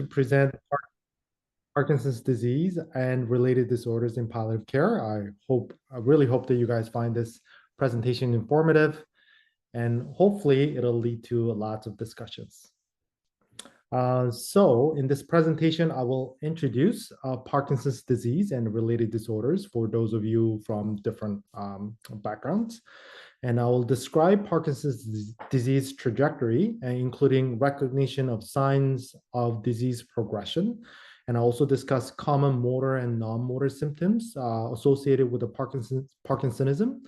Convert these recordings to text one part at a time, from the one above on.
to present Parkinson's disease and related disorders in palliative care. I really hope that you guys find this presentation informative, and hopefully it'll lead to lots of discussions. So in this presentation, I will introduce Parkinson's disease and related disorders for those of you from different backgrounds. And I will describe Parkinson's disease trajectory, including recognition of signs of disease progression. And I also discuss common motor and non-motor symptoms associated with the Parkinsonism.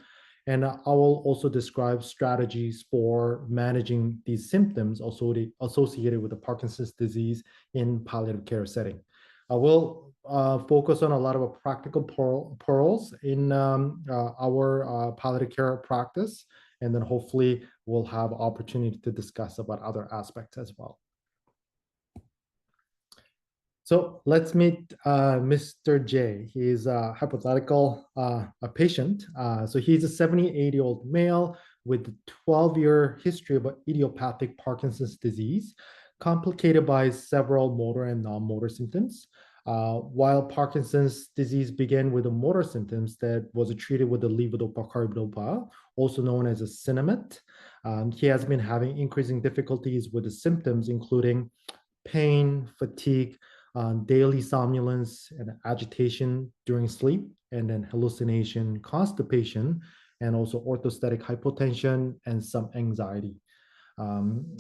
And I will also describe strategies for managing these symptoms associated with the Parkinson's disease in palliative care setting. I will focus on a lot of practical pearls in our palliative care practice, and then hopefully we'll have opportunity to discuss about other aspects as well. So let's meet Mr. J. He is a hypothetical patient. So he's a 78-year-old male with a 12-year history of idiopathic Parkinson's disease, complicated by several motor and non-motor symptoms. While Parkinson's disease began with the motor symptoms that was treated with the levodopa-carbidopa, also known as a Sinemet, he has been having increasing difficulties with the symptoms, including pain, fatigue, daily somnolence and agitation during sleep, and then hallucination, constipation, and also orthostatic hypotension and some anxiety.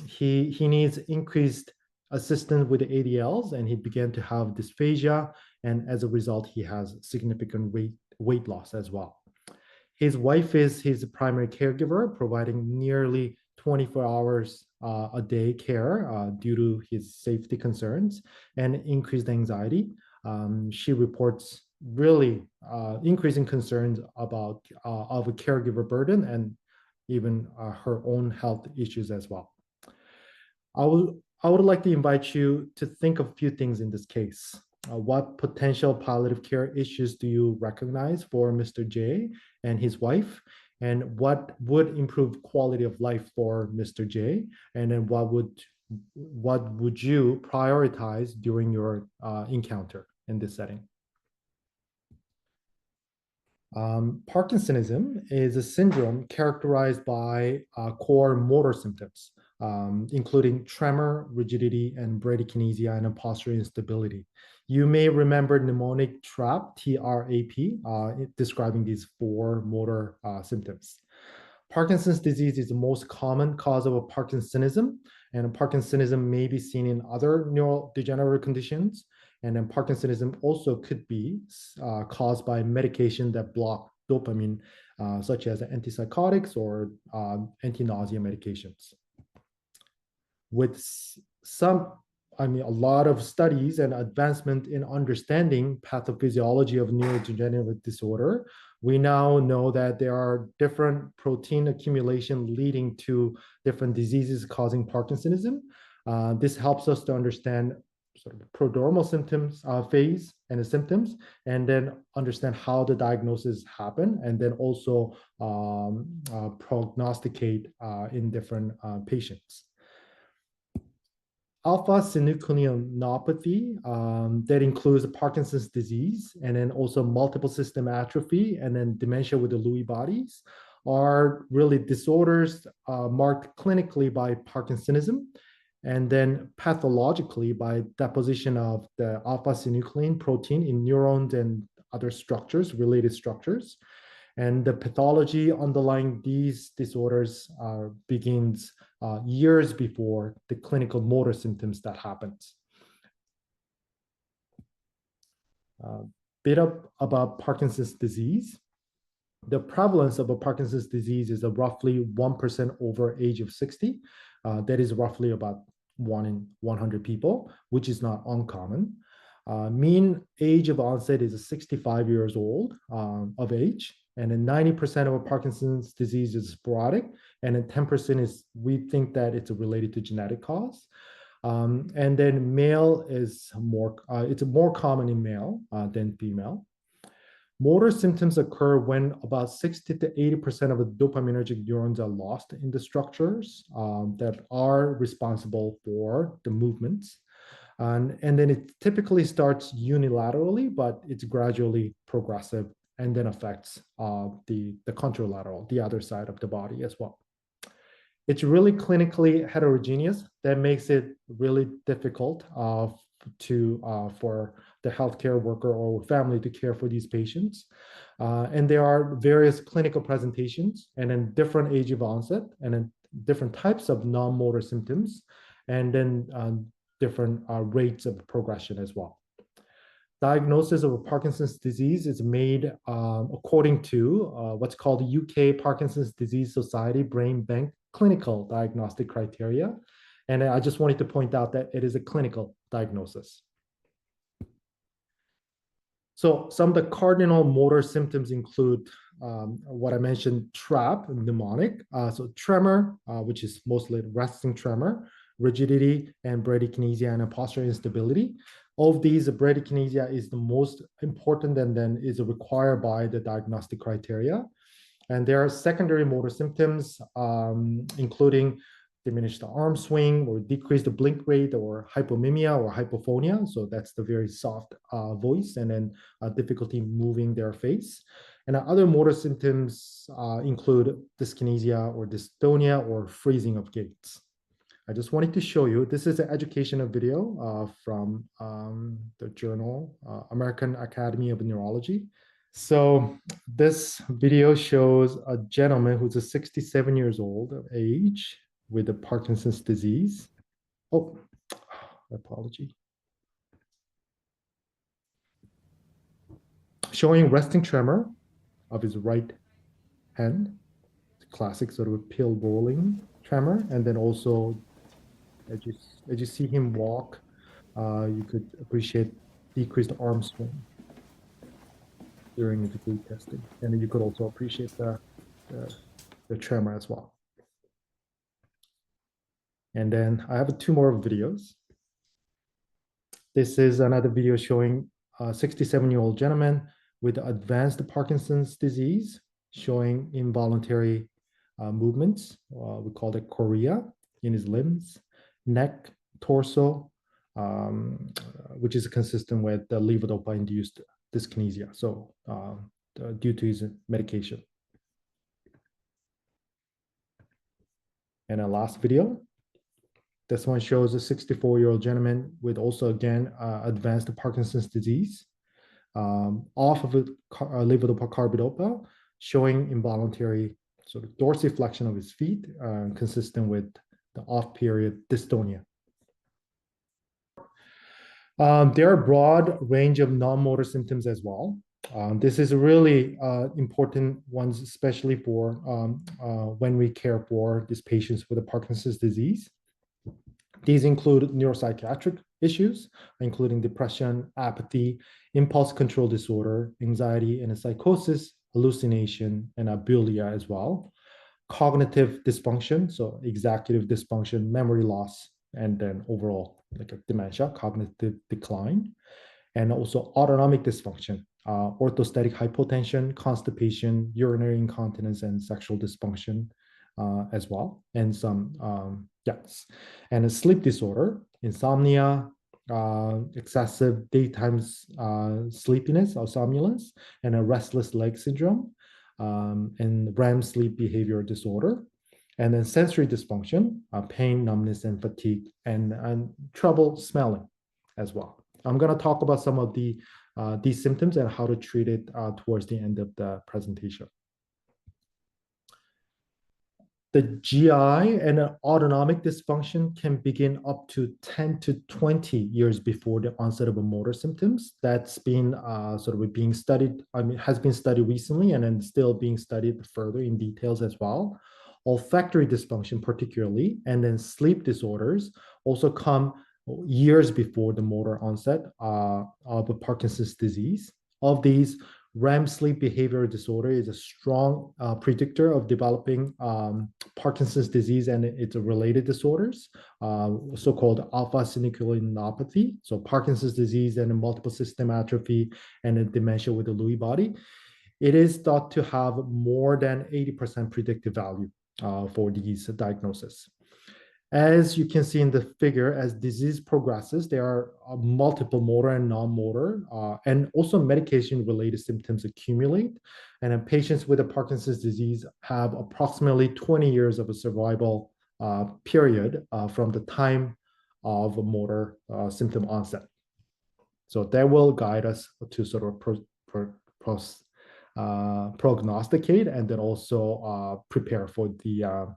He needs increased assistance with the ADLs, and he began to have dysphagia, and as a result, he has significant weight loss as well. His wife is his primary caregiver, providing nearly 24 hours a day care due to his safety concerns and increased anxiety. She reports really increasing concerns about of a caregiver burden and even her own health issues as well. I would like to invite you to think of a few things in this case. What potential palliative care issues do you recognize for Mr. J and his wife? And what would improve quality of life for Mr. J? And then what would you prioritize during your encounter in this setting? Parkinsonism is a syndrome characterized by core motor symptoms, including tremor, rigidity, and bradykinesia, and postural instability. You may remember mnemonic TRAP, T-R-A-P, describing these four motor symptoms. Parkinson's disease is the most common cause of a Parkinsonism, and Parkinsonism may be seen in other neurodegenerative conditions. And then Parkinsonism also could be caused by medication that block dopamine, such as antipsychotics or anti-nausea medications. With a lot of studies and advancement in understanding pathophysiology of neurodegenerative disorder, we now know that there are different protein accumulation leading to different diseases causing Parkinsonism. This helps us to understand sort of prodromal symptoms phase and the symptoms, and then understand how the diagnosis happen, and then also prognosticate in different patients. Alpha-synucleinopathy that includes Parkinson's disease, and then also multiple system atrophy, and then dementia with the Lewy bodies are really disorders marked clinically by Parkinsonism, and then pathologically by deposition of the alpha-synuclein protein in neurons and other structures, related structures. And the pathology underlying these disorders begins years before the clinical motor symptoms that happens. Bit about Parkinson's disease. The prevalence of a Parkinson's disease is roughly 1% over age of 60. That is roughly about 1 in 100 people, which is not uncommon. Mean age of onset is 65 years old of age. And then 90% of Parkinson's disease is sporadic, and then 10% is, we think that it's related to genetic cause. And then male is it's more common in male than female. Motor symptoms occur when about 60 to 80% of the dopaminergic neurons are lost in the structures that are responsible for the movements. And then it typically starts unilaterally, but it's gradually progressive and then affects the contralateral, the other side of the body as well. It's really clinically heterogeneous. That makes it really difficult for the healthcare worker or family to care for these patients. And there are various clinical presentations and then different age of onset and then different types of non-motor symptoms and then different rates of progression as well. Diagnosis of Parkinson's disease is made according to what's called the UK Parkinson's Disease Society Brain Bank clinical diagnostic criteria. And I just wanted to point out that it is a clinical diagnosis. So some of the cardinal motor symptoms include what I mentioned, TRAP, mnemonic. So tremor, which is mostly resting tremor, rigidity, and bradykinesia and postural instability. Of these, bradykinesia is the most important and then is required by the diagnostic criteria. And there are secondary motor symptoms, including diminished arm swing or decreased blink rate or hypomimia or hypophonia. So that's the very soft voice and then difficulty moving their face. And other motor symptoms include dyskinesia or dystonia or freezing of gaits. I just wanted to show you, this is an educational video from the journal, American Academy of Neurology. So this video shows a gentleman who's a 67 years old of age with the Parkinson's disease. Oh, apology. Showing resting tremor of his right hand, classic sort of pill rolling tremor, and then also as you see him walk, you could appreciate decreased arm swing during the gait testing. And you could also appreciate the tremor as well. And then I have two more videos. This is another video showing a 67-year-old gentleman with advanced Parkinson's disease, showing involuntary movements. We call it chorea in his limbs, neck, torso, which is consistent with the levodopa-induced dyskinesia, so due to his medication. And a last video. This one shows a 64-year-old gentleman with also, again, advanced Parkinson's disease, off of levodopa carbidopa, showing involuntary sort of dorsiflexion of his feet, consistent with the off-period dystonia. There are a broad range of non-motor symptoms as well. This is really important ones, especially for when we care for these patients with the Parkinson's disease. These include neuropsychiatric issues, including depression, apathy, impulse control disorder, anxiety, and psychosis, hallucination, and abulia as well. Cognitive dysfunction, so executive dysfunction, memory loss, and then overall like a dementia, cognitive decline, and also autonomic dysfunction, orthostatic hypotension, constipation, urinary incontinence, and sexual dysfunction as well, and some yes, and a sleep disorder, insomnia, excessive daytime sleepiness or somnolence, and a restless leg syndrome, and REM sleep behavior disorder, and then sensory dysfunction, pain, numbness, and fatigue, and trouble smelling as well. I'm going to talk about some of these symptoms and how to treat it towards the end of the presentation. The GI and autonomic dysfunction can begin up to 10 to 20 years before the onset of motor symptoms. That's been sort of being studied, has been studied recently and then still being studied further in details as well. Olfactory dysfunction particularly, and then sleep disorders also come years before the motor onset of Parkinson's disease. Of these, REM sleep behavior disorder is a strong predictor of developing Parkinson's disease and its related disorders, so-called alpha-synucleinopathy, so Parkinson's disease and multiple system atrophy and dementia with the Lewy body. It is thought to have more than 80% predictive value for these diagnoses. As you can see in the figure, as disease progresses, there are multiple motor and non-motor, and also medication-related symptoms accumulate. And then patients with a Parkinson's disease have approximately 20 years of a survival period from the time of a motor symptom onset. So that will guide us to sort of prognosticate and then also prepare for the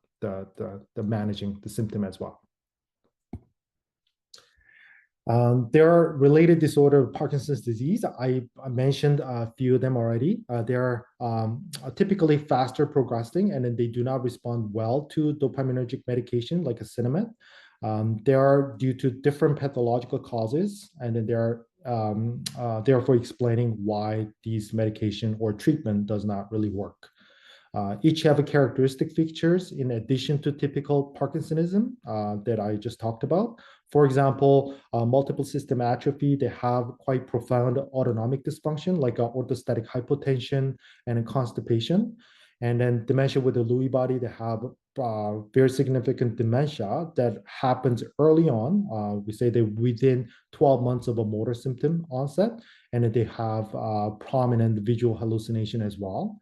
managing the symptom as well. There are related disorder of Parkinson's disease. I mentioned a few of them already. They are typically faster progressing, and then they do not respond well to dopaminergic medication like a Sinemet. They are due to different pathological causes, and then they are therefore explaining why these medication or treatment does not really work. Each have a characteristic features in addition to typical Parkinsonism that I just talked about. For example, multiple system atrophy, they have quite profound autonomic dysfunction like orthostatic hypotension and constipation. And then dementia with the Lewy body, they have very significant dementia that happens early on. We say that within 12 months of a motor symptom onset, and then they have prominent visual hallucination as well.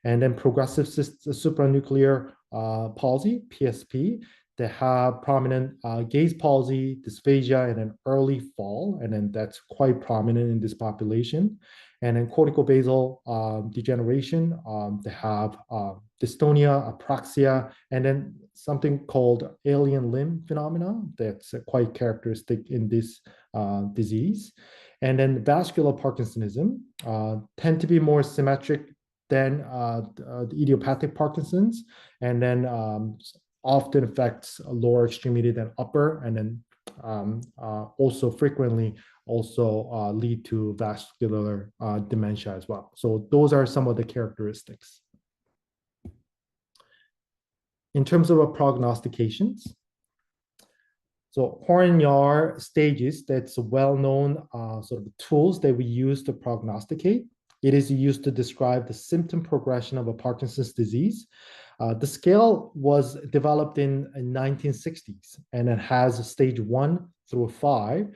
And then progressive supranuclear palsy, PSP, they have prominent gaze palsy, dysphagia, and an early fall, and then that's quite prominent in this population. And then corticobasal degeneration, they have dystonia, apraxia, and then something called alien limb phenomena that's quite characteristic in this disease. And then vascular Parkinsonism tend to be more symmetric than the idiopathic Parkinson's, and then often affects lower extremity than upper, and then also frequently also lead to vascular dementia as well. So those are some of the characteristics. In terms of prognostications, so Horn-Yahr stages, that's well-known sort of tools that we use to prognosticate. It is used to describe the symptom progression of a Parkinson's disease. The scale was developed in 1960s, and it has stage 1 through 5.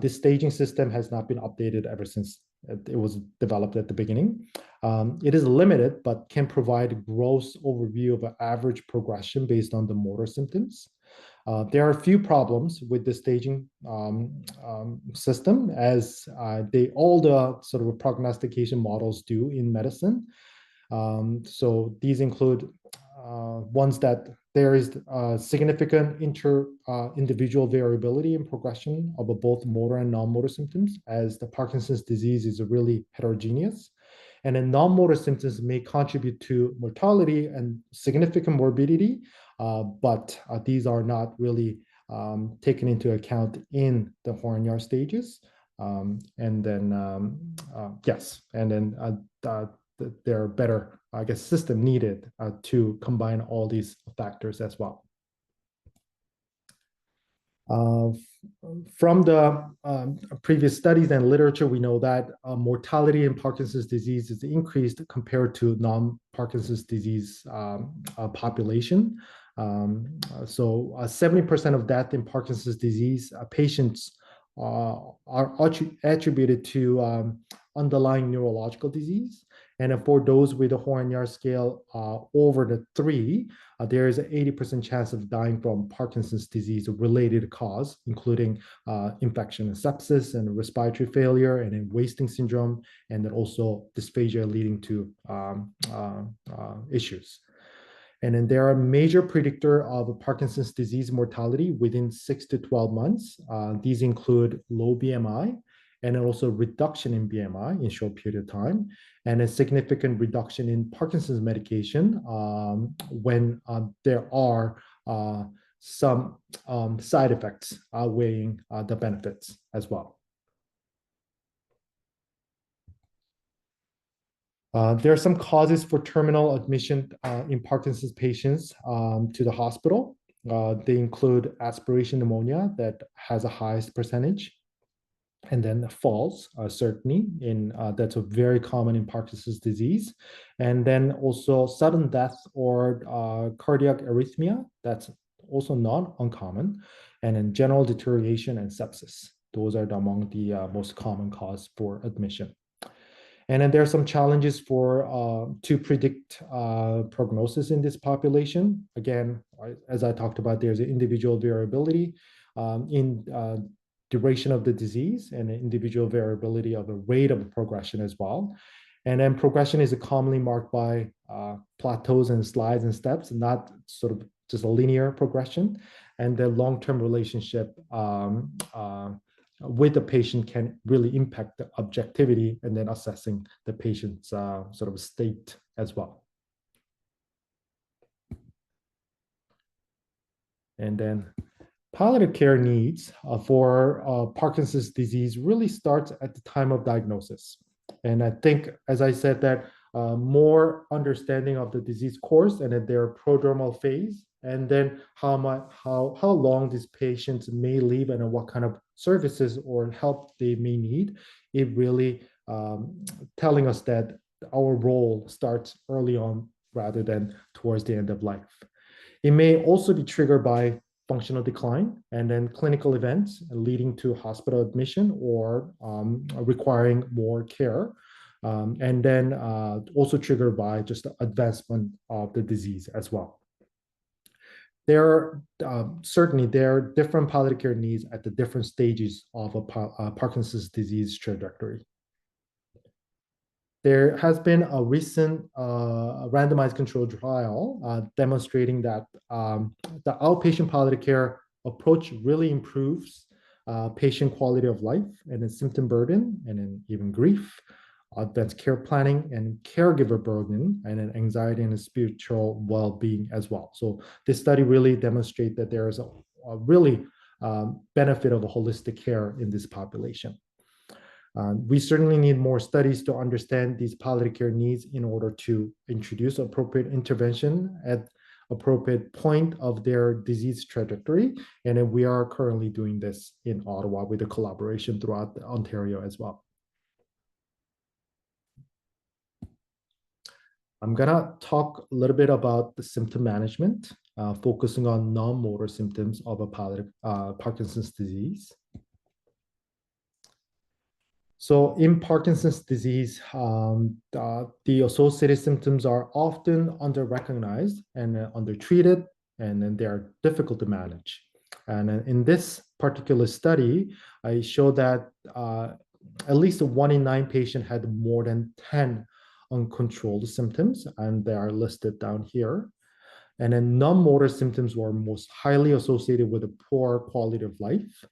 This staging system has not been updated ever since it was developed at the beginning. It is limited, but can provide a gross overview of an average progression based on the motor symptoms. There are a few problems with the staging system, as all the sort of prognostication models do in medicine. So these include ones that there is significant individual variability in progression of both motor and non-motor symptoms, as the Parkinson's disease is really heterogeneous. And then non-motor symptoms may contribute to mortality and significant morbidity, but these are not really taken into account in the Horn-Yahr stages. And then, yes, and then there are better, I guess, system needed to combine all these factors as well. From the previous studies and literature, we know that mortality in Parkinson's disease is increased compared to non-Parkinson's disease population. So 70% of death in Parkinson's disease patients are attributed to underlying neurological disease. And for those with a Horn-Yahr scale over the 3, there is an 80% chance of dying from Parkinson's disease related cause, including infection and sepsis and respiratory failure and then wasting syndrome, and then also dysphagia leading to issues. And then there are major predictor of Parkinson's disease mortality within 6 to 12 months. These include low BMI, and then also reduction in BMI in short period of time, and a significant reduction in Parkinson's medication when there are some side effects outweighing the benefits as well. There are some causes for terminal admission in Parkinson's patients to the hospital. They include aspiration pneumonia that has a highest percentage, and then falls, certainly, that's a very common in Parkinson's disease. And then also sudden death or cardiac arrhythmia, that's also not uncommon. And then general deterioration and sepsis. Those are among the most common cause for admission. And then there are some challenges to predict prognosis in this population. Again, as I talked about, there's an individual variability in duration of the disease and an individual variability of the rate of progression as well. And then progression is commonly marked by plateaus and slides and steps, not sort of just a linear progression. And the long-term relationship with the patient can really impact the objectivity and then assessing the patient's sort of state as well. And then palliative care needs for Parkinson's disease really starts at the time of diagnosis. And I think, as I said, that more understanding of the disease course and at their prodromal phase, and then how long these patients may live and what kind of services or help they may need, it really telling us that our role starts early on rather than towards the end of life. It may also be triggered by functional decline and then clinical events leading to hospital admission or requiring more care. And then also triggered by just the advancement of the disease as well. Certainly there are different palliative care needs at the different stages of a Parkinson's disease trajectory. There has been a recent randomized controlled trial demonstrating that the outpatient palliative care approach really improves patient quality of life and then symptom burden and then even grief, advanced care planning and caregiver burden, and then anxiety and spiritual well-being as well. So this study really demonstrates that there is a really benefit of a holistic care in this population. We certainly need more studies to understand these palliative care needs in order to introduce appropriate intervention at appropriate point of their disease trajectory. And we are currently doing this in Ottawa with a collaboration throughout Ontario as well. I'm gonna talk a little bit about the symptom management, focusing on non-motor symptoms of a Parkinson's disease. So in Parkinson's disease, the associated symptoms are often under-recognized and under-treated, and then they are difficult to manage. And in this particular study, I showed that at least 1 in 9 patients had more than 10 uncontrolled symptoms, and they are listed down here. And then non-motor symptoms were most highly associated with a poor quality of life.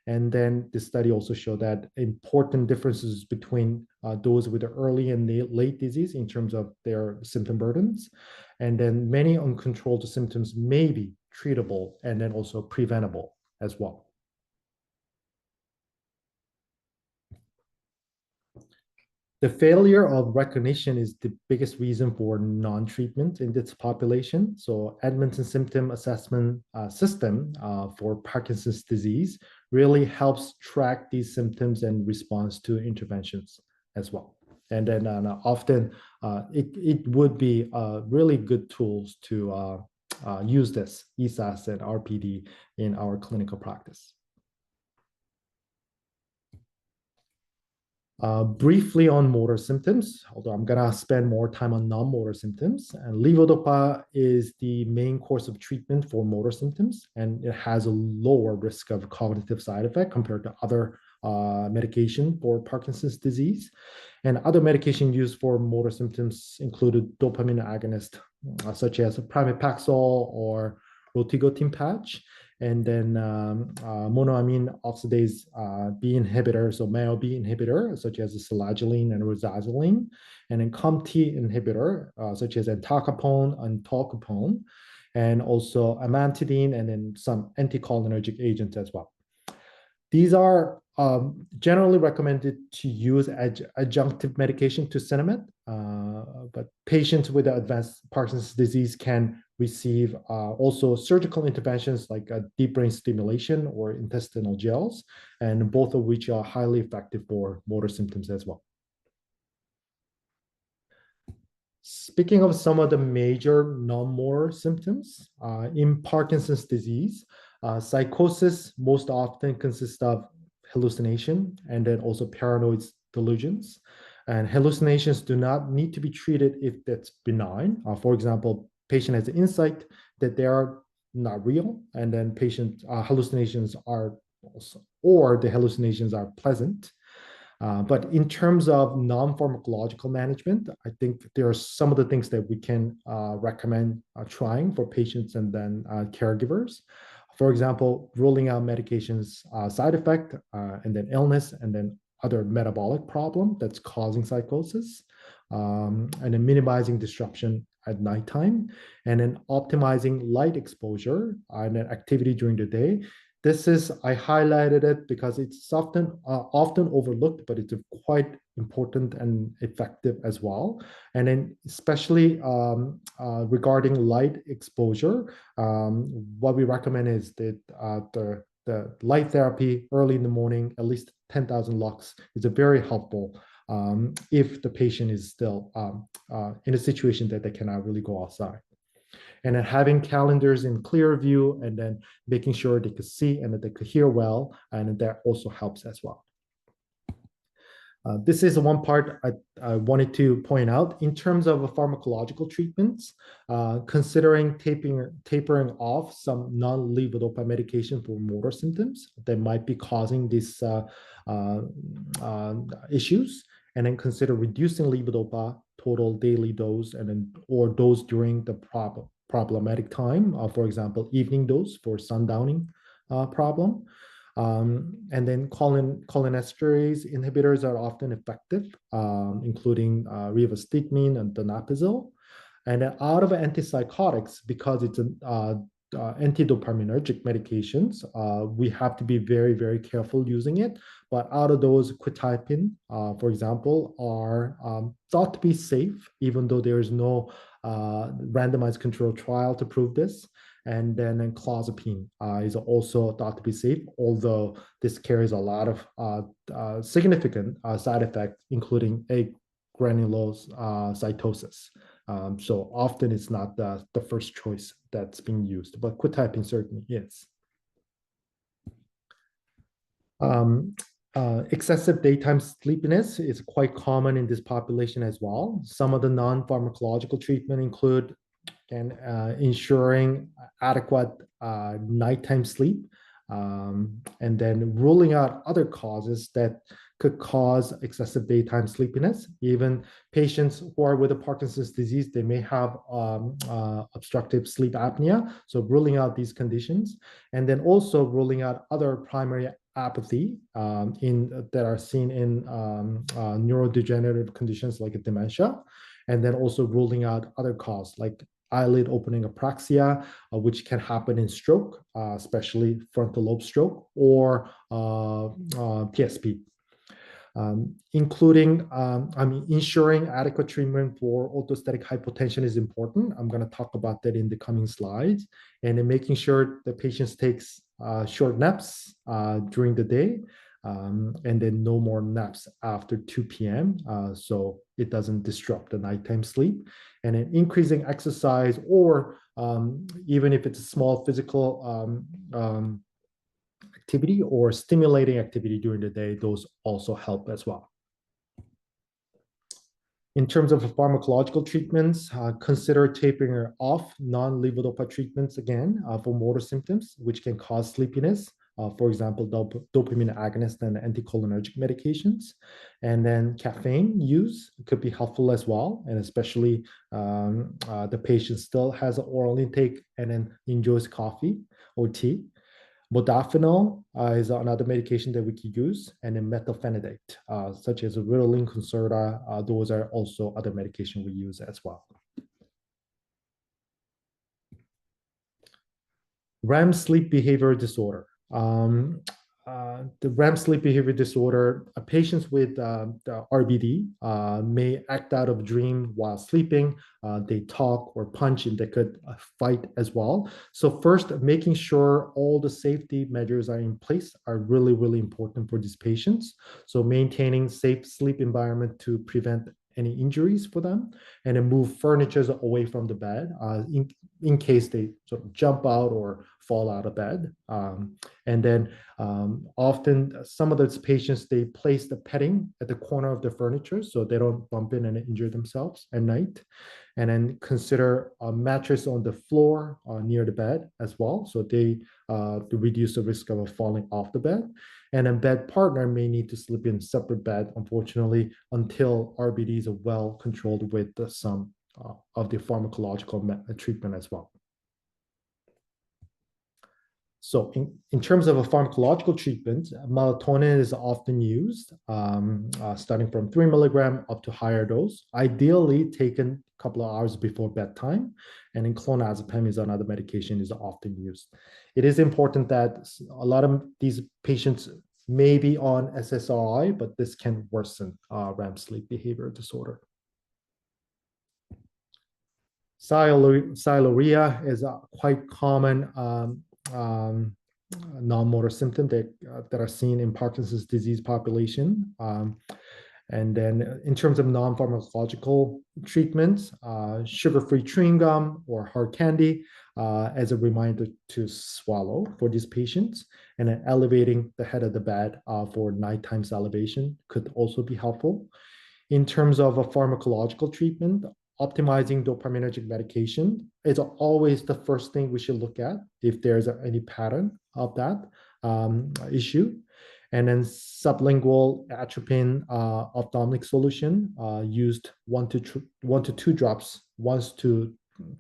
And then the study also showed that important differences between those with the early and late disease in terms of their symptom burdens. And then many uncontrolled symptoms may be treatable and then also preventable as well. The failure of recognition is the biggest reason for non-treatment in this population. So Edmonton Symptom Assessment System for Parkinson's disease really helps track these symptoms and response to interventions as well. And then often it would be really good tools to use this ESAS and RPD in our clinical practice. Briefly on motor symptoms, although I'm gonna spend more time on non-motor symptoms. And levodopa is the main course of treatment for motor symptoms, and it has a lower risk of cognitive side effect compared to other medication for Parkinson's disease. And other medication used for motor symptoms included dopamine agonist, such as pramipexole or rotigotine patch, and then monoamine oxidase B inhibitor, so MAO-B inhibitor, such as selaginine and rosazoline, and then COMT inhibitor, such as entacapone and tolcapone, and also amantadine, and then some anticholinergic agents as well. These are generally recommended to use adjunctive medication to Sinemet, but patients with advanced Parkinson's disease can receive also surgical interventions like deep brain stimulation or intestinal gels, and both of which are highly effective for motor symptoms as well. Speaking of some of the major non-motor symptoms, in Parkinson's disease, psychosis most often consists of hallucination and then also paranoid delusions. And hallucinations do not need to be treated if that's benign. For example, patient has insight that they are not real, and then patient hallucinations are also, or the hallucinations are pleasant. But in terms of non-pharmacological management, I think there are some of the things that we can recommend trying for patients and then caregivers. For example, ruling out medications side effect and then illness and then other metabolic problem that's causing psychosis, and then minimizing disruption at nighttime, and then optimizing light exposure and then activity during the day. This is, I highlighted it because it's often overlooked, but it's quite important and effective as well. And then especially regarding light exposure, what we recommend is that the light therapy early in the morning, at least 10,000 lux, is a very helpful if the patient is still in a situation that they cannot really go outside. And then having calendars in clear view and then making sure they could see and that they could hear well, and that also helps as well. This is one part I wanted to point out. In terms of pharmacological treatments, considering tapering off some non-levodopa medication for motor symptoms that might be causing these issues, and then consider reducing levodopa total daily dose and then or dose during the problematic time, for example, evening dose for sundowning problem. And then cholinesterase inhibitors are often effective, including rivastigmine and donepezil. And then out of antipsychotics, because it's an antidopaminergic medications, we have to be very, very careful using it. But out of those, quetiapine, for example, are thought to be safe, even though there is no randomized controlled trial to prove this. And then clozapine is also thought to be safe, although this carries a lot of significant side effects, including agranulocytosis. So often it's not the first choice that's being used, but quetiapine certainly is. Excessive daytime sleepiness is quite common in this population as well. Some of the non-pharmacological treatment include ensuring adequate nighttime sleep, and then ruling out other causes that could cause excessive daytime sleepiness. Even patients who are with a Parkinson's disease, they may have obstructive sleep apnea. So ruling out these conditions, and then also ruling out other primary apathy that are seen in neurodegenerative conditions like dementia, and then also ruling out other causes like eyelid opening apraxia, which can happen in stroke, especially frontal lobe stroke, or PSP. Ensuring adequate treatment for orthostatic hypotension is important. I'm going to talk about that in the coming slides. And then making sure the patient takes short naps during the day, and then no more naps after 2 p.m. So it doesn't disrupt the nighttime sleep. And then increasing exercise, or even if it's a small physical activity or stimulating activity during the day, those also help as well. In terms of pharmacological treatments, consider tapering off non-levodopa treatments again for motor symptoms, which can cause sleepiness. For example, dopamine agonist and anticholinergic medications. And then caffeine use could be helpful as well, and especially the patient still has an oral intake and then enjoys coffee or tea. Modafinil is another medication that we could use, and then methylphenidate, such as Ritalin, Concerta. Those are also other medication we use as well. REM sleep behavior disorder. The REM sleep behavior disorder, patients with the RBD may act out of dream while sleeping. They talk or punch, and they could fight as well. So first, making sure all the safety measures are in place are really, really important for these patients. So maintaining safe sleep environment to prevent any injuries for them, and then move furniture away from the bed in case they sort of jump out or fall out of bed. And then often some of those patients, they place the padding at the corner of the furniture so they don't bump in and injure themselves at night. And then consider a mattress on the floor near the bed as well, so they to reduce the risk of falling off the bed. And a bed partner may need to sleep in separate bed, unfortunately, until RBDs are well controlled with some of the pharmacological treatment as well. So in terms of a pharmacological treatment, melatonin is often used, starting from 3 milligram up to higher dose, ideally taken a couple of hours before bedtime. And then clonazepam is another medication is often used. It is important that a lot of these patients may be on SSRI, but this can worsen REM sleep behavior disorder. Sialorrhea is a quite common non-motor symptom that are seen in Parkinson's disease population. And then in terms of non-pharmacological treatments, sugar-free chewing gum or hard candy as a reminder to swallow for these patients. And then elevating the head of the bed for nighttime salivation could also be helpful. In terms of a pharmacological treatment, optimizing dopaminergic medication is always the first thing we should look at if there's any pattern of that issue. And then sublingual atropine ophthalmic solution used 1 to 2 drops once to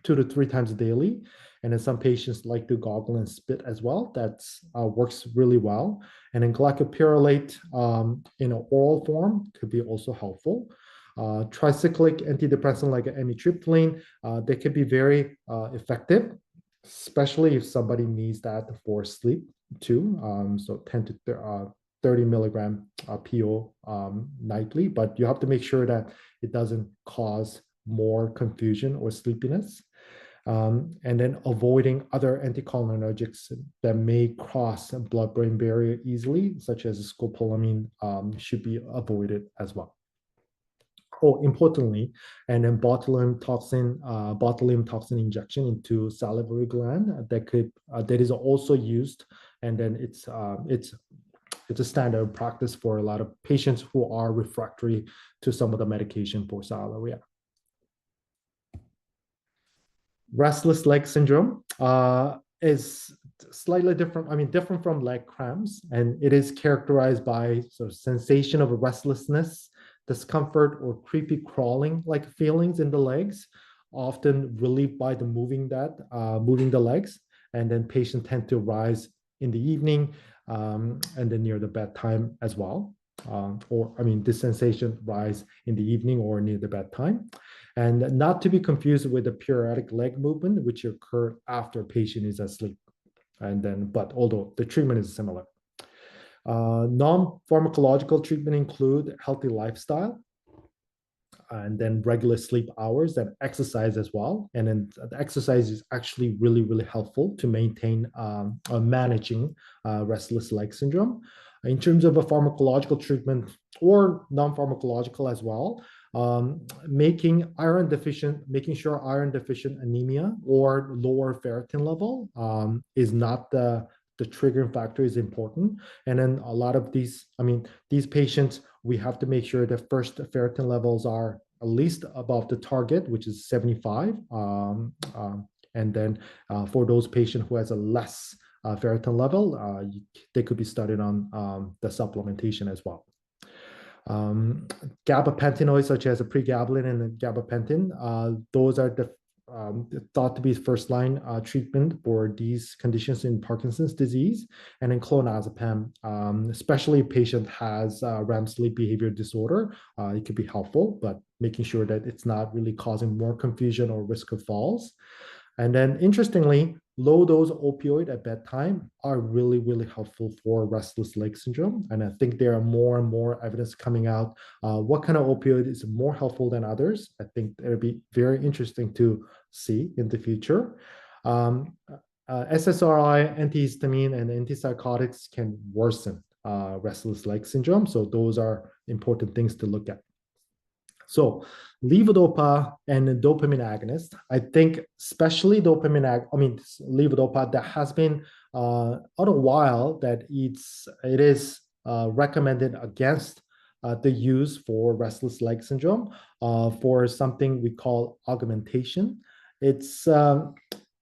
2 to 3 times daily. And then some patients like to goggle and spit as well. That works really well. And then glycopyrrolate in an oral form could be also helpful. Tricyclic antidepressant like amitriptyline, they can be very effective, especially if somebody needs that for sleep too. So 10 to 30 milligram PO nightly, but you have to make sure that it doesn't cause more confusion or sleepiness. And then avoiding other anticholinergics that may cross a blood-brain barrier easily, such as scopolamine, should be avoided as well. Oh, importantly, and then botulinum toxin injection into salivary gland that is also used, and then it's a standard practice for a lot of patients who are refractory to some of the medication for sialorrhea. Restless leg syndrome is slightly different, different from leg cramps, and it is characterized by sort of sensation of restlessness, discomfort, or creepy crawling like feelings in the legs, often relieved by moving the legs. And then patients tend to rise in the evening and then near the bedtime as well. This sensation rise in the evening or near the bedtime. And not to be confused with the periodic leg movement, which occur after patient is asleep. But although the treatment is similar. Non-pharmacological treatment include healthy lifestyle, and then regular sleep hours and exercise as well. And then the exercise is actually really, really helpful to maintain managing restless leg syndrome. In terms of a pharmacological treatment or non-pharmacological as well, making sure iron deficient anemia or lower ferritin level is not the triggering factor is important. And then a lot of these patients, we have to make sure that first ferritin levels are at least above the target, which is 75. And then for those patients who has a less ferritin level, they could be started on the supplementation as well. Gabapentinoids such as a pregabalin and gabapentin, those are thought to be first-line treatment for these conditions in Parkinson's disease. And then clonazepam, especially if a patient has REM sleep behavior disorder, it could be helpful, but making sure that it's not really causing more confusion or risk of falls. And then interestingly, low-dose opioid at bedtime are really, really helpful for restless leg syndrome. And I think there are more and more evidence coming out. What kind of opioid is more helpful than others? I think it'll be very interesting to see in the future. SSRI, antihistamine, and antipsychotics can worsen restless leg syndrome. So those are important things to look at. So levodopa and dopamine agonist, I think especially levodopa, that has been on a while that it is recommended against the use for restless leg syndrome for something we call augmentation. It's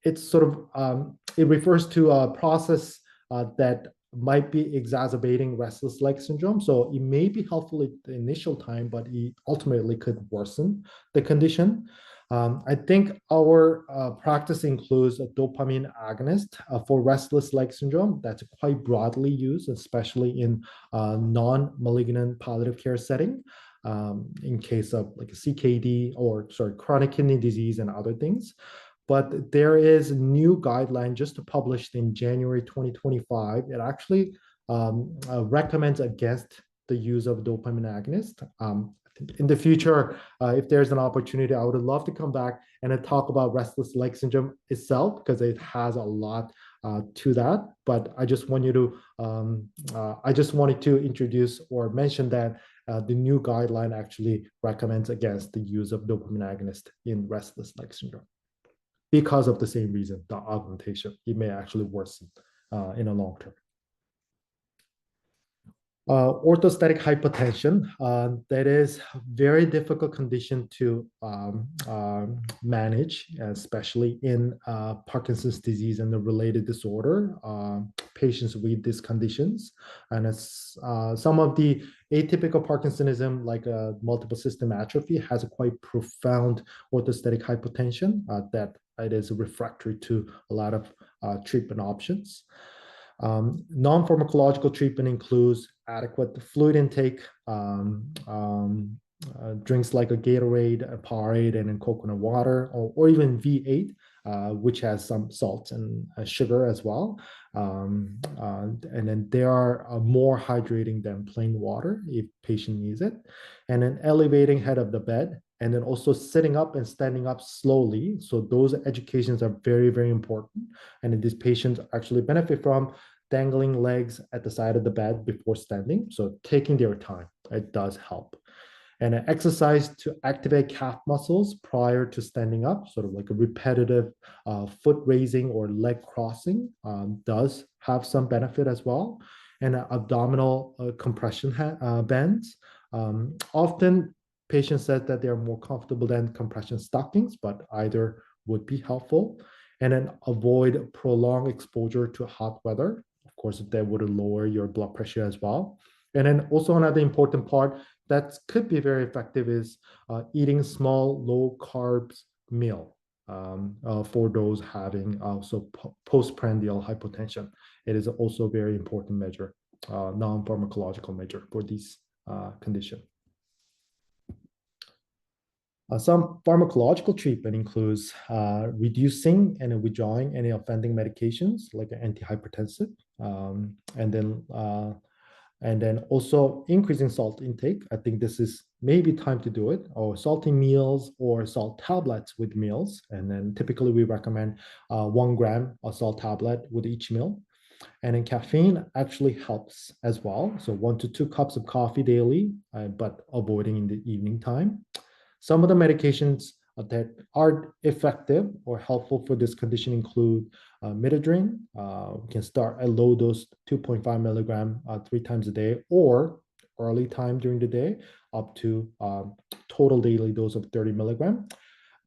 it refers to a process that might be exacerbating restless leg syndrome. So it may be helpful at the initial time, but it ultimately could worsen the condition. I think our practice includes a dopamine agonist for restless leg syndrome that's quite broadly used, especially in non-malignant palliative care setting, in case of like a CKD or chronic kidney disease and other things. But there is a new guideline just published in January 2025. It actually recommends against the use of dopamine agonist. In the future, if there's an opportunity, I would love to come back and talk about restless leg syndrome itself because it has a lot to that. But I just wanted to introduce or mention that the new guideline actually recommends against the use of dopamine agonist in restless leg syndrome because of the same reason, the augmentation. It may actually worsen in a long term. Orthostatic hypotension, that is a very difficult condition to manage, especially in Parkinson's disease and the related disorder, patients with these conditions. And it's, some of the atypical Parkinsonism, like multiple system atrophy, has a quite profound orthostatic hypotension that it is refractory to a lot of treatment options. Non-pharmacological treatment includes adequate fluid intake, drinks like a Gatorade, a Powerade, and then coconut water, or even V8, which has some salt and sugar as well. And then they are more hydrating than plain water if patient needs it. And then elevating head of the bed, and then also sitting up and standing up slowly. So those educations are very, very important. And these patients actually benefit from dangling legs at the side of the bed before standing. So taking their time, it does help. And an exercise to activate calf muscles prior to standing up, sort of like a repetitive foot raising or leg crossing, does have some benefit as well. And abdominal compression bands. Often patients said that they are more comfortable than compression stockings, but either would be helpful. And then avoid prolonged exposure to hot weather. Of course, that would lower your blood pressure as well. And then also another important part that could be very effective is eating small, low carbs meal for those having also postprandial hypotension. It is also a very important measure, non-pharmacological measure for this condition. Some pharmacological treatment includes reducing and withdrawing any offending medications like antihypertensive, and then also increasing salt intake. I think this is maybe time to do it, or salty meals or salt tablets with meals. And then typically we recommend 1 gram of salt tablet with each meal. And then caffeine actually helps as well. So 1 to 2 cups of coffee daily, but avoiding in the evening time. Some of the medications that are effective or helpful for this condition include midodrine. We can start at low dose 2.5 milligram 3 times a day, or early time during the day up to total daily dose of 30 milligram.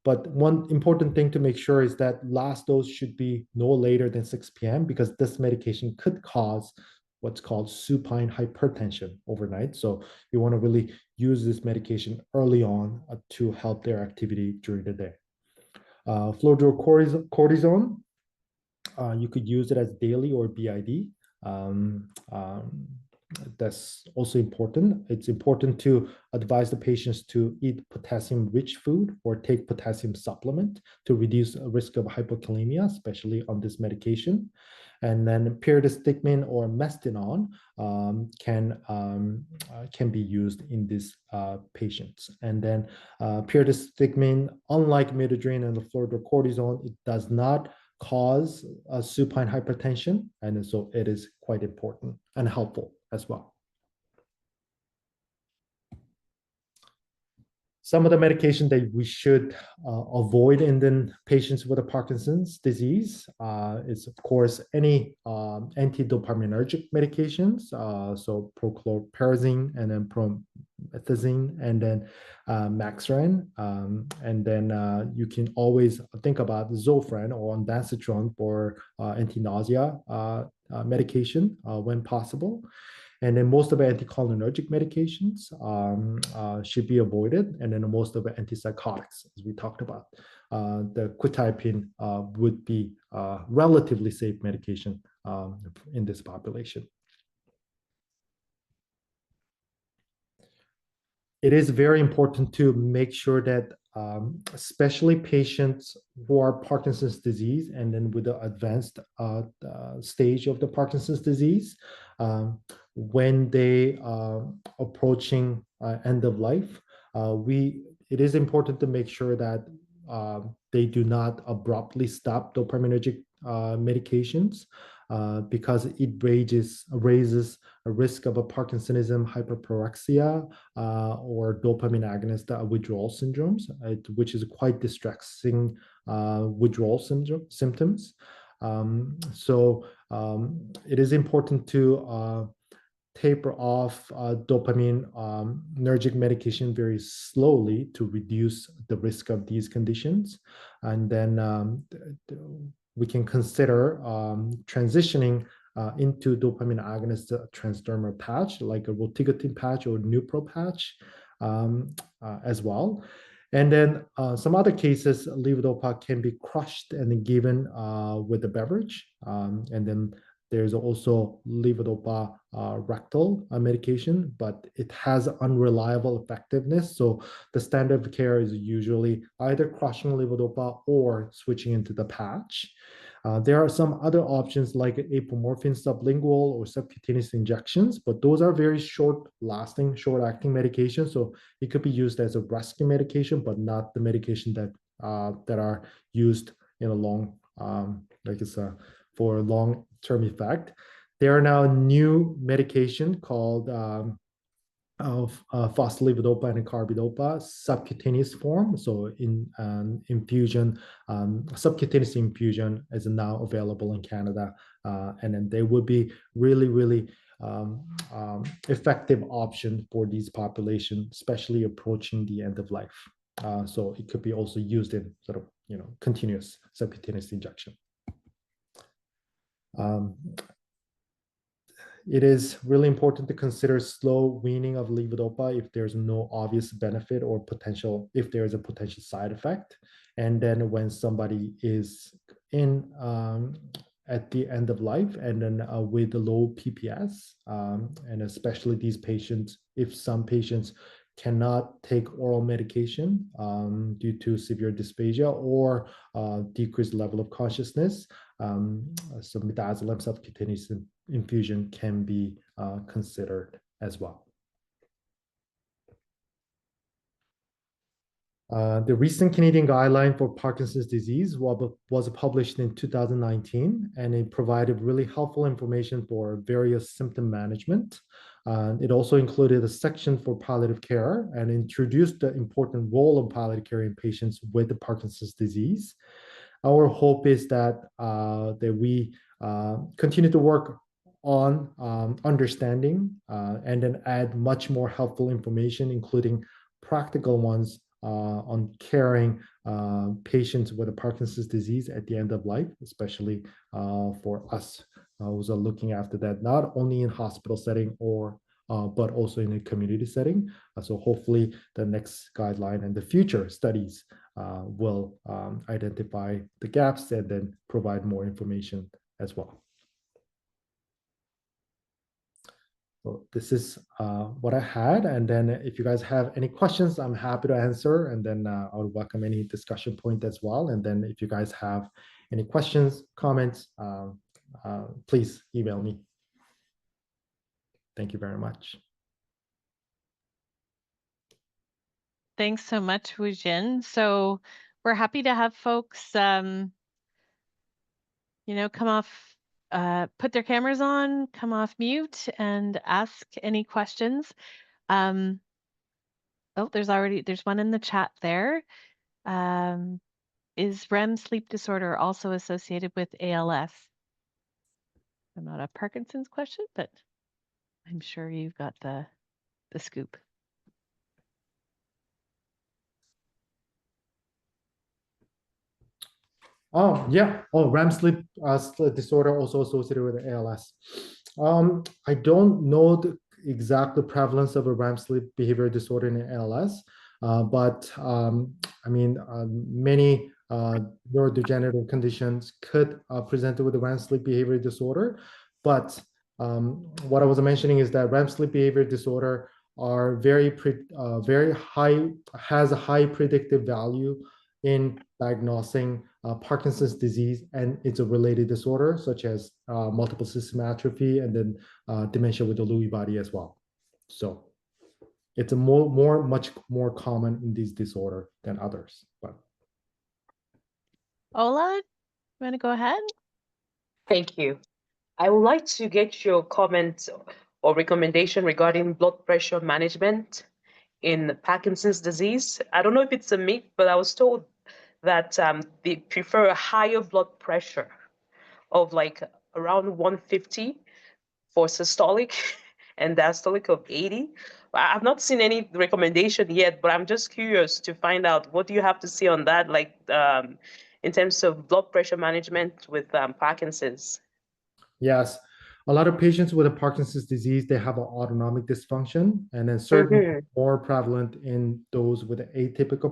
But one important thing to make sure is that last dose should be no later than 6 p.m. because this medication could cause what's called supine hypertension overnight. So you want to really use this medication early on to help their activity during the day. Fludrocortisone, you could use it as daily or BID. That's also important. It's important to advise the patients to eat potassium-rich food or take potassium supplement to reduce a risk of hypokalemia, especially on this medication. And then pyridostigmine or mestinon can be used in these patients. And then pyridostigmine, unlike midodrine and the fludrocortisone, it does not cause supine hypertension, and so it is quite important and helpful as well. Some of the medication that we should avoid in the patients with a Parkinson's disease is, of course, any anti-dopaminergic medications, so prochlorperazine and then promethazine and then Maxren. And then you can always think about Zofran or ondansetron for anti-nausea medication when possible. And then most of the anticholinergic medications should be avoided. And then most of the antipsychotics, as we talked about. The quetiapine would be a relatively safe medication in this population. It is very important to make sure that especially patients who are Parkinson's disease and then with the advanced stage of the Parkinson's disease, when they are approaching end of life, it is important to make sure that they do not abruptly stop dopaminergic medications because it raises a risk of a Parkinsonism, hyperpyrexia, or dopamine agonist withdrawal syndromes, which is quite distressing withdrawal symptoms. It is important to taper off dopaminergic medication very slowly to reduce the risk of these conditions. And then we can consider transitioning into dopamine agonist transdermal patch, like a rotigotine patch or Neupro patch as well. And then some other cases, levodopa can be crushed and then given with a beverage. And then there's also levodopa rectal medication, but it has unreliable effectiveness. So the standard of care is usually either crushing levodopa or switching into the patch. There are some other options like apomorphine sublingual or subcutaneous injections, but those are very short-lasting, short-acting medications. So it could be used as a rescue medication, but not the medication that are used in a long, for long-term effect. There are now new medication called phospholevodopa and carbidopa subcutaneous form. So in infusion, subcutaneous infusion is now available in Canada. And then they would be really, really effective option for these populations, especially approaching the end of life. So it could be also used in sort of, continuous subcutaneous injection. It is really important to consider slow weaning of levodopa if there's no obvious benefit or if there is a potential side effect. And then when somebody is in at the end of life and then with low PPS, and especially these patients, if some patients cannot take oral medication due to severe dysphagia or decreased level of consciousness, so midazolam subcutaneous infusion can be considered as well. The recent Canadian guideline for Parkinson's disease was published in 2019, and it provided really helpful information for various symptom management. It also included a section for palliative care and introduced the important role of palliative care in patients with the Parkinson's disease. Our hope is that we continue to work on understanding and then add much more helpful information, including practical ones on caring patients with a Parkinson's disease at the end of life, especially for us who's looking after that, not only in hospital setting but also in a community setting. So hopefully the next guideline and the future studies will identify the gaps and then provide more information as well. So this is what I had. And then if you guys have any questions, I'm happy to answer. And then I would welcome any discussion point as well. And then if you guys have any questions, comments, please email me. Thank you very much. Thanks so much, WooJin. So we're happy to have folks, come off, put their cameras on, come off mute and ask any questions. Oh, there's one in the chat there. Um, is REM sleep disorder also associated with ALS? Not a Parkinson's question, but I'm sure you've got the scoop. Oh, yeah. Oh, REM sleep disorder also associated with ALS. I don't know the exact prevalence of a REM sleep behavior disorder in ALS, but I mean, many neurodegenerative conditions could present with a REM sleep behavior disorder. But what I was mentioning is that REM sleep behavior disorder are very high, has a high predictive value in diagnosing Parkinson's disease and its a related disorder, such as multiple system atrophy and then dementia with the Lewy body as well. So it's a much more common in this disorder than others. But Ola, you want to go ahead? Thank you. I would like to get your comment or recommendation regarding blood pressure management in Parkinson's disease. I don't know if it's a myth, but I was told that they prefer a higher blood pressure of like around 150 for systolic and diastolic of 80. I've not seen any recommendation yet, but I'm just curious to find out what do you have to say on that, like in terms of blood pressure management with Parkinson's. yes, a lot of patients with a Parkinson's disease, they have an autonomic dysfunction, and then certainly Mhm. more prevalent in those with atypical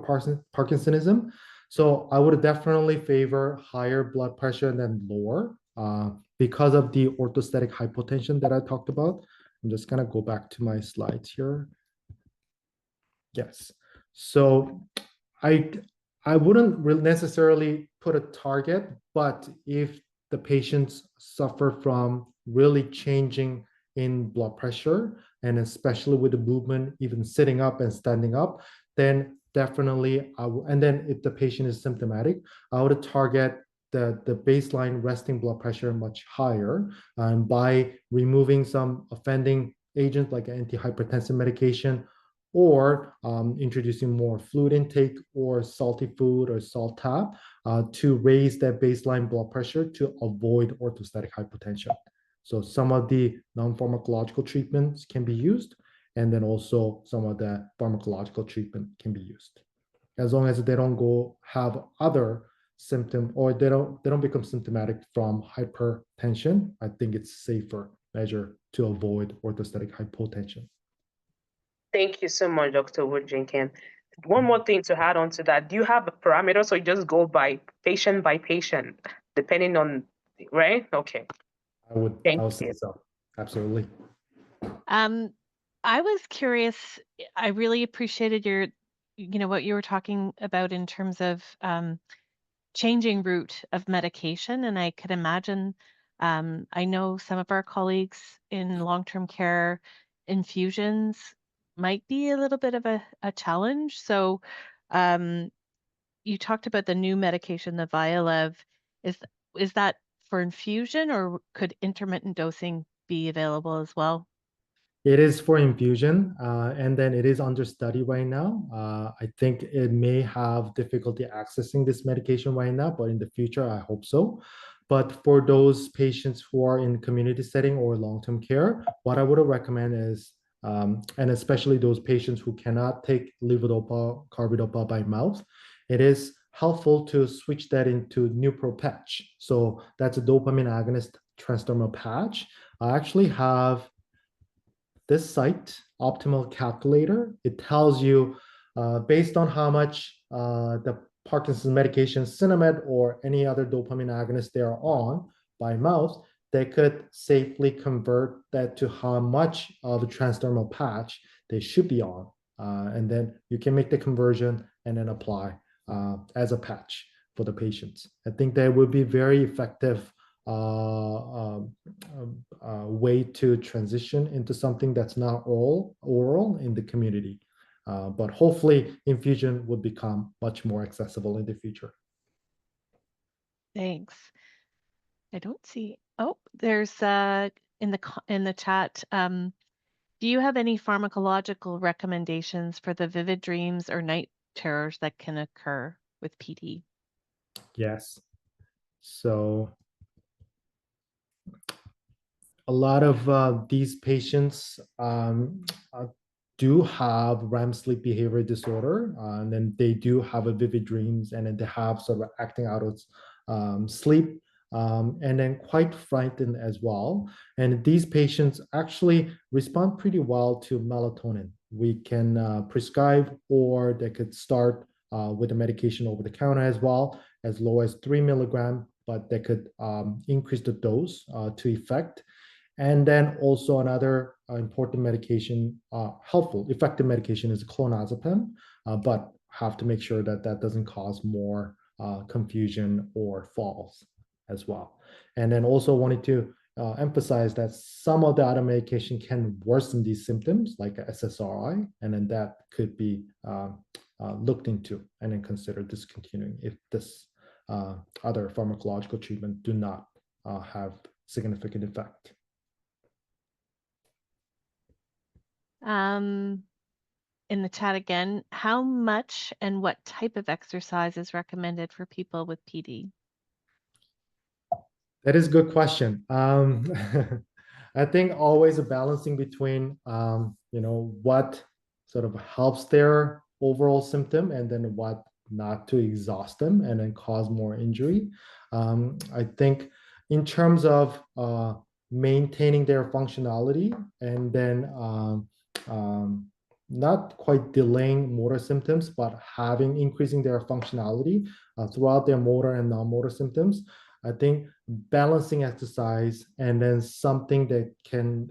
Parkinsonism. So I would definitely favor higher blood pressure than lower because of the orthostatic hypotension that I talked about. I'm just gonna go back to my slides here. Yes. So I I wouldn't really necessarily put a target, but if the patients suffer from really changing in blood pressure, and especially with the movement, even sitting up and standing up, then definitely and then if the patient is symptomatic, I would target the baseline resting blood pressure much higher by removing some offending agents like antihypertensive medication or introducing more fluid intake or salty food or salt tap to raise that baseline blood pressure to avoid orthostatic hypotension. So some of the non-pharmacological treatments can be used, and then also some of the pharmacological treatment can be used. As long as they don't go have other symptom or they don't become symptomatic from hypertension, I think it's safer measure to avoid orthostatic hypotension. Thank you so much, Dr. WooJin Kim. One more thing to add on to that. Do you have a parameter or you just go by patient, depending on, right? Okay. I Thank would say you. so. Absolutely. Um, I was curious. I really appreciated what you were talking about in terms of changing route of medication. And I could imagine, I know some of our colleagues in long-term care infusions might be a little bit of a challenge. So um, you talked about the new medication, the Vialev. Is is that for infusion or could intermittent dosing be available as well? It is for infusion, and then it is under study right now. I think it may have difficulty accessing this medication right now, but in the future, I hope so. But for those patients who are in community setting or long-term care, what I would recommend is, and especially those patients who cannot take levodopa, carbidopa by mouth, it is helpful to switch that into Neupro patch. So that's a dopamine agonist transdermal patch. I actually have this site, Optimal Calculator. It tells you based on how much the Parkinson's medication, Cinemed or any other dopamine agonist they are on by mouth, they could safely convert that to how much of a transdermal patch they should be on. And then you can make the conversion and then apply as a patch for the patients. I think that would be very effective way to transition into something that's not oral in the community. But hopefully infusion would become much more accessible in the future. Thanks. I don't see. Oh, there's in the chat. Do you have any pharmacological recommendations for the vivid dreams or night terrors that can occur with PD? Yes. So a lot of these patients do have REM sleep behavior disorder, and then they do have a vivid dreams, and then they have sort of acting out of sleep, and then quite frightened as well. And these patients actually respond pretty well to melatonin. We can prescribe, or they could start with a medication over the counter as well, as low as 3 milligram, but they could increase the dose to effect. And then also another important medication, helpful, effective medication is clonazepam, but have to make sure that that doesn't cause more confusion or falls as well. And then also wanted to emphasize that some of the other medication can worsen these symptoms, like SSRI, and then that could be looked into and then considered discontinuing if this other pharmacological treatment do not have significant effect. In the chat again, how much and what type of exercise is recommended for people with PD? That is a good question. I think always a balancing between, what sort of helps their overall symptom, and then what not to exhaust them and then cause more injury. I think in terms of maintaining their functionality, and then not quite delaying motor symptoms, but increasing their functionality throughout their motor and non-motor symptoms. I think balancing exercise and then something that can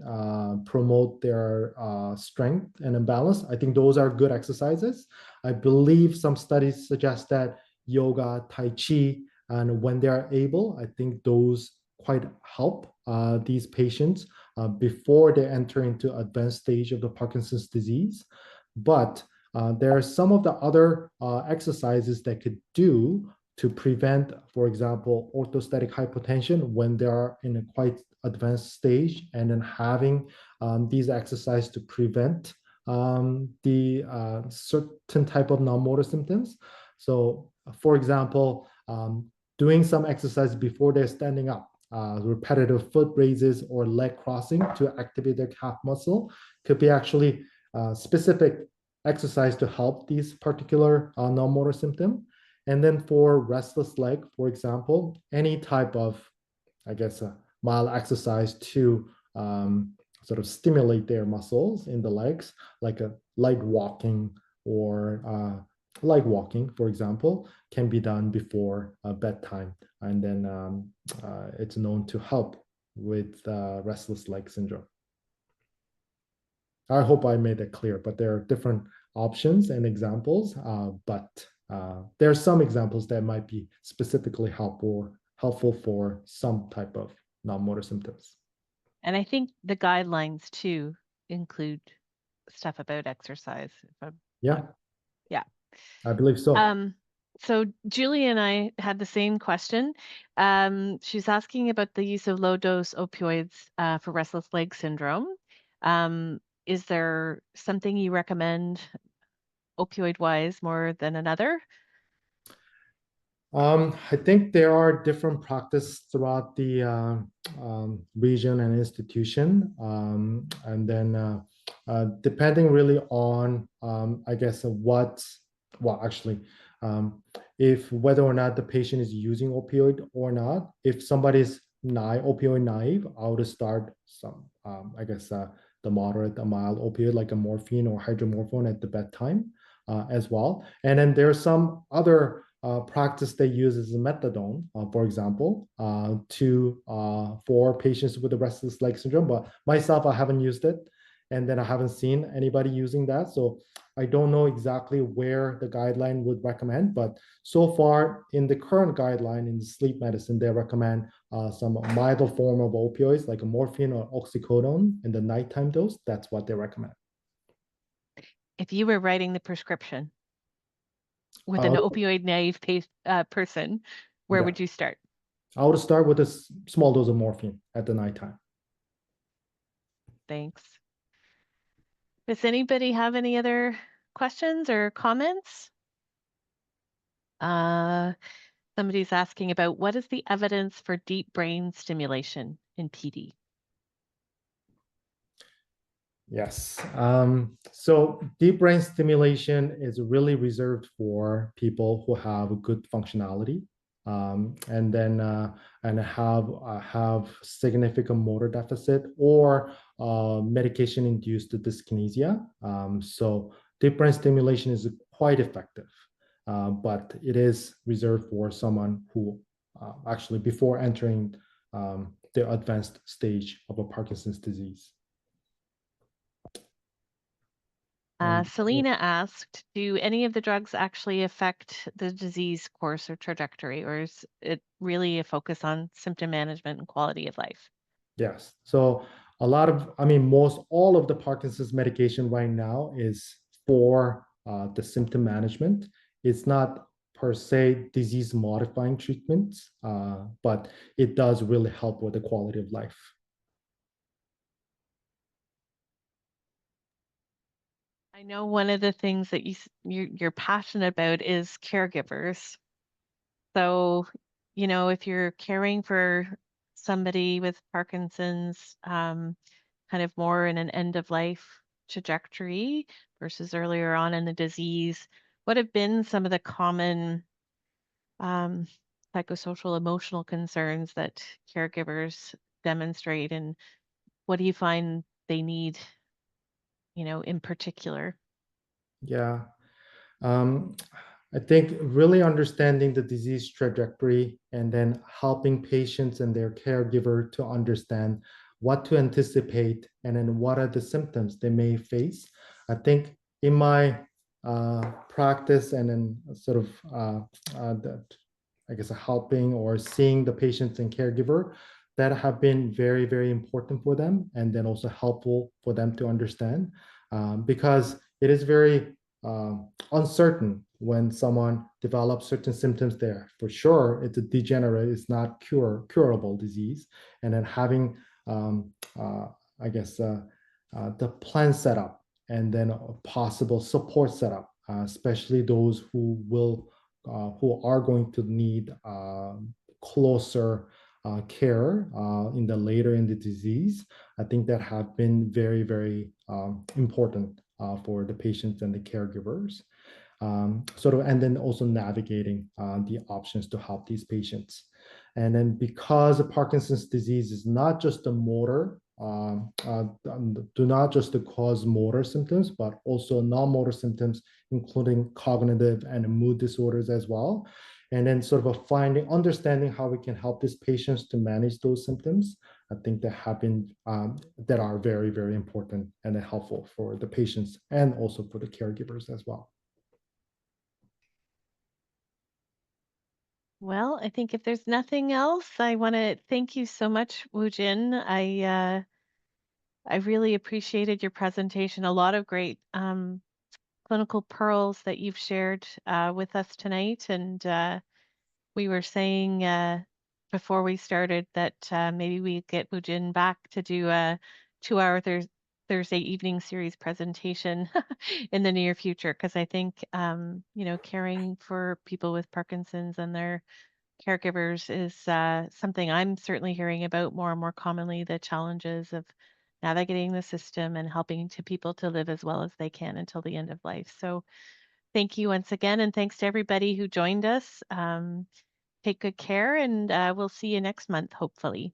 promote their strength and balance, I think those are good exercises. I believe some studies suggest that yoga, tai chi, and when they are able, I think those quite help these patients before they enter into advanced stage of the Parkinson's disease. But there are some of the other exercises that could do to prevent, for example, orthostatic hypotension when they are in a quite advanced stage, and then having these exercises to prevent the certain type of non-motor symptoms. So, for example, doing some exercise before they're standing up, repetitive foot raises or leg crossing to activate their calf muscle could be actually specific exercise to help these particular non-motor symptom. And then for restless leg, for example, any type of, I guess, mild exercise to sort of stimulate their muscles in the legs, like a light walking or light walking, for example, can be done before bedtime. And then it's known to help with restless leg syndrome. I hope I made it clear, but there are different options and examples, but there are some examples that might be specifically helpful for some type of non-motor symptoms. And I think the guidelines too include stuff about exercise. Yeah. Yeah. I believe so. So Julie and I had the same question. She's asking about the use of low-dose opioids for restless leg syndrome. Is there something you recommend opioid-wise more than another? I think there are different practices throughout the region and institution, and then depending really on, I guess, if whether or not the patient is using opioid or not. If somebody's opioid naive, I would start some, the moderate, the mild opioid like a morphine or hydromorphone at the bedtime as well. And then there's some other practice they use as a methadone, for example, for patients with the restless leg syndrome. But myself, I haven't used it, and then I haven't seen anybody using that. So I don't know exactly where the guideline would recommend, but so far in the current guideline in sleep medicine, they recommend some milder form of opioids like a morphine or oxycodone in the nighttime dose. That's what they recommend. If you were writing the prescription with an opioid naive person, where would you start? I would start with a small dose of morphine at the nighttime. Thanks. Does anybody have any other questions or comments? Somebody's asking about what is the evidence for deep brain stimulation in PD? Yes. So deep brain stimulation is really reserved for people who have good functionality, and then and have significant motor deficit or medication-induced dyskinesia. So deep brain stimulation is quite effective, but it is reserved for someone who actually before entering the advanced stage of a Parkinson's disease. Selena asked, do any of the drugs actually affect the disease course or trajectory, or is it really a focus on symptom management and quality of life? Yes. So most all of the Parkinson's medication right now is for the symptom management. It's not per se disease modifying treatments, but it does really help with the quality of life. I know one of the things that you're passionate about is caregivers. So, if you're caring for somebody with Parkinson's, kind of more in an end of life trajectory versus earlier on in the disease, what have been some of the common um, psychosocial emotional concerns that caregivers demonstrate, and what do you find they need, in particular? Yeah. Um, I think really understanding the disease trajectory and then helping patients and their caregiver to understand what to anticipate and then what are the symptoms they may face. I think in my practice and then sort of that I guess helping or seeing the patients and caregiver that have been very, very important for them and then also helpful for them to understand because it is very uncertain when someone develops certain symptoms there. For sure, it's a degenerate, it's not curable disease. And then having, I guess, the plan set up and then a possible support setup, especially those who are going to need closer care in the later in the disease. I think that have been very, very important for the patients and the caregivers. And then also navigating the options to help these patients. And then because Parkinson's disease is not just a motor, do not just cause motor symptoms, but also non-motor symptoms, including cognitive and mood disorders as well. And then sort of understanding how we can help these patients to manage those symptoms. I think that have been that are very, very important and helpful for the patients and also for the caregivers as well. Well, I think if there's nothing else, I want to thank you so much, WooJin. I really appreciated your presentation. A lot of great clinical pearls that you've shared with us tonight. And we were saying before we started that maybe we get WooJin back to do a 2-hour Thursday evening series presentation in the near future, because I think caring for people with Parkinson's and their caregivers is something I'm certainly hearing about more and more commonly, the challenges of navigating the system and helping to people to live as well as they can until the end of life. So thank you once again, and thanks to everybody who joined us. Take good care, and we'll see you next month, hopefully.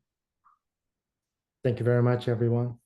Thank you very much, everyone.